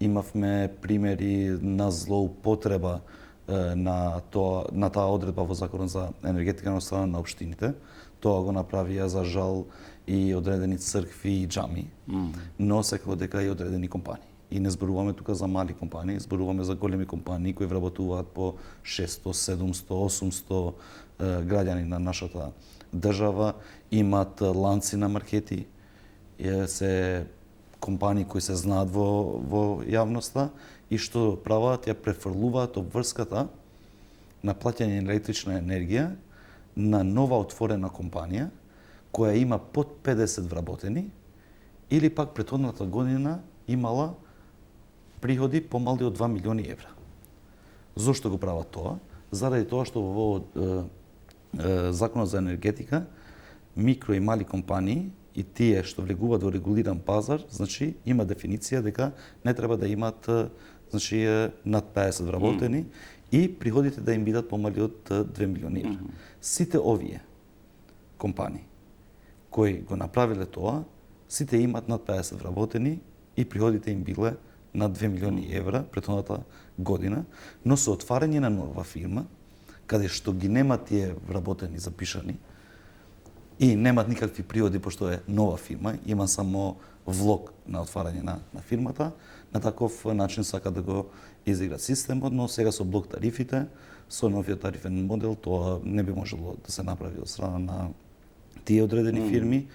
имавме примери на злоупотреба на таа одредба во Законот за енергетика на страна на општините. Тоа го направија за жал и одредени цркви и џами, но секако дека и одредени компании. И не зборуваме тука за мали компании, зборуваме за големи компании кои вработуваат по 600, 700, 800 граѓани на нашата држава, имат ланци на маркети, се компании кои се знаат во јавноста и што прават, ја префрлуваат обврската на плаќање на електрична енергија на нова отворена компанија која има под 50 вработени или пак претходната година имала приходи помали од 2 милиони евра. Зошто го прават тоа? Заради тоа што во Законот за енергетика микро и мали компании и тие што влегуваат во регулиран пазар, значи има дефиниција дека не треба да имаат значи над 50 вработени и приходите да им бидат помали од 2 милиони евра. Сите овие компании кои го направиле тоа, сите имаат над 50 вработени и приходите им биле над 2 милиони евра претходната година, но со отварање на нова фирма, каде што ги нема тие вработени запишани и немат никакви приходи пошто е нова фирма, има само влог на отварање на фирмата, на таков начин сака да го изигра системот, но сега со блок тарифите, со новиот тарифен модел, тоа не би можело да се направи од страна на тие одредени фирми,